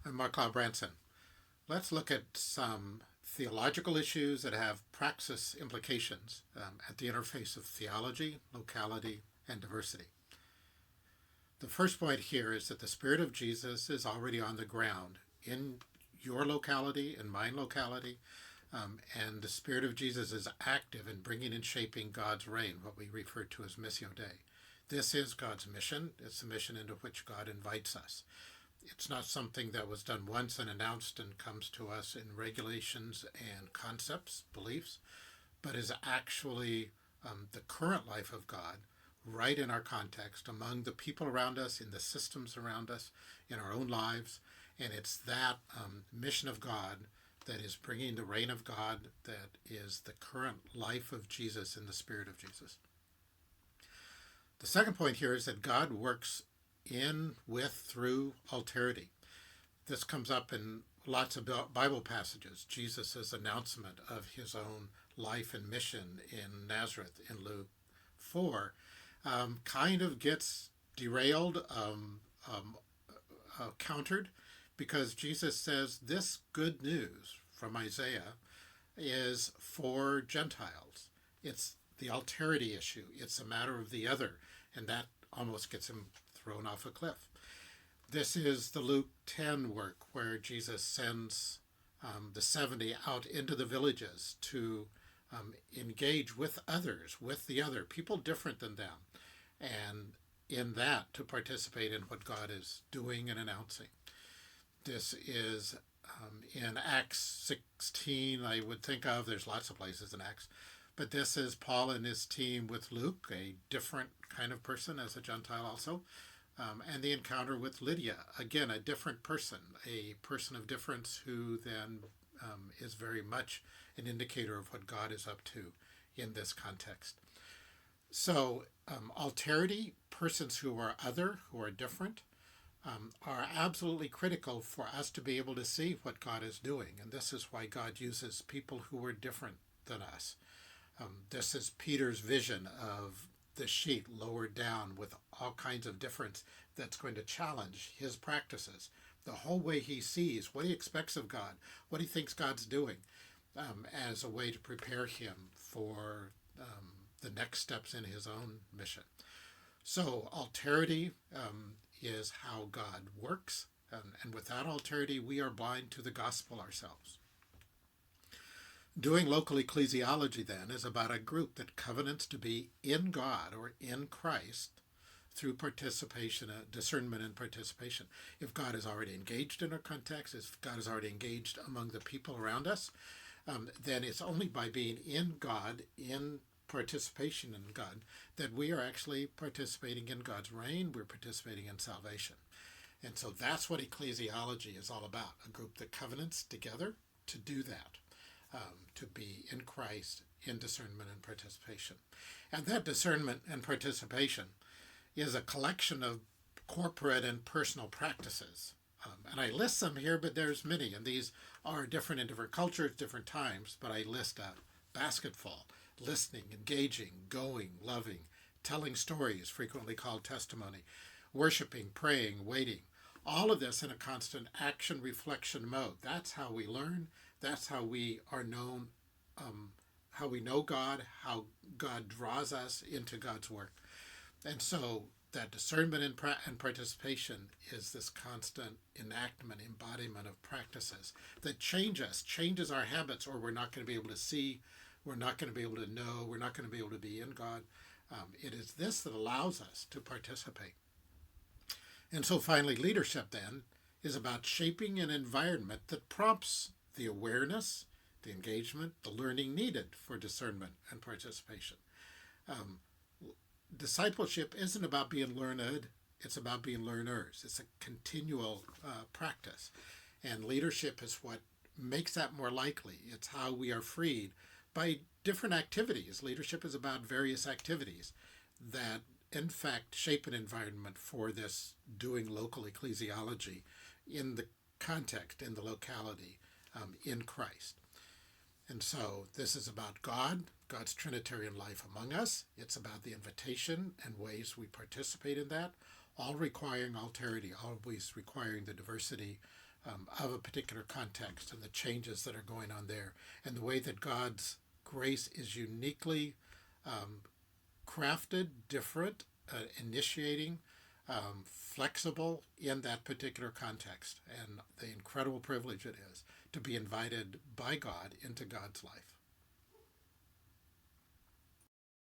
I'm Lau Branson. Let's look at some theological issues that have praxis implications at the interface of theology, locality, and diversity. The first point here is that the Spirit of Jesus is already on the ground in your locality, in my locality, and the Spirit of Jesus is active in bringing and shaping God's reign, what we refer to as Missio Dei. This is God's mission. It's the mission into which God invites us. It's not something that was done once and announced and comes to us in regulations and concepts, beliefs, but is actually the current life of God right in our context, among the people around us, in the systems around us, in our own lives. And it's that mission of God that is bringing the reign of God, that is the current life of Jesus in the Spirit of Jesus. The second point here is that God works in, with, through alterity. This comes up in lots of Bible passages. Jesus' announcement of his own life and mission in Nazareth in Luke 4 kind of gets derailed, countered, because Jesus says this good news from Isaiah is for Gentiles. It's the alterity issue. It's a matter of the other, and that almost gets him thrown off a cliff. This is the Luke 10 work where Jesus sends the 70 out into the villages to engage with others, with the other, people different than them, and in that to participate in what God is doing and announcing. This is in Acts 16, I would think of. There's lots of places in Acts. But this is Paul and his team with Luke, a different kind of person as a Gentile also. And the encounter with Lydia, again, a different person, a person of difference who then is very much an indicator of what God is up to in this context. So alterity, persons who are other, who are different, are absolutely critical for us to be able to see what God is doing. And this is why God uses people who are different than us. This is Peter's vision of the sheet lowered down with all kinds of difference that's going to challenge his practices, the whole way he sees, what he expects of God, what he thinks God's doing, as a way to prepare him for the next steps in his own mission. So alterity is how God works, and without alterity, we are blind to the gospel ourselves. Doing local ecclesiology, then, is about a group that covenants to be in God or in Christ through participation, discernment and participation. If God is already engaged in our context, if God is already engaged among the people around us, then it's only by being in God, in participation in God, that we are actually participating in God's reign, we're participating in salvation. And so that's what ecclesiology is all about, a group that covenants together to do that. To be in Christ in discernment and participation. And that discernment and participation is a collection of corporate and personal practices. And I list some here, but there's many, and these are different in different cultures, different times, but I list a basketful, listening, engaging, going, loving, telling stories, frequently called testimony, worshiping, praying, waiting. All of this in a constant action reflection mode. That's how we learn. That's how we are known, how we know God, how God draws us into God's work. And so that discernment and participation is this constant enactment, embodiment of practices that change us, changes our habits, or we're not going to be able to see, we're not going to be able to know, we're not going to be able to be in God. It is this that allows us to participate. And so finally, leadership then is about shaping an environment that prompts the awareness, the engagement, the learning needed for discernment and participation. Discipleship isn't about being learned, it's about being learners. It's a continual practice. And leadership is what makes that more likely. It's how we are freed by different activities. Leadership is about various activities that, in fact, shape an environment for this doing local ecclesiology in the context, in the locality, in Christ. And so this is about God, God's Trinitarian life among us. It's about the invitation and ways we participate in that, all requiring alterity, always requiring the diversity of a particular context and the changes that are going on there, and the way that God's grace is uniquely crafted, different, initiating, flexible in that particular context, and the incredible privilege it is to be invited by God into God's life.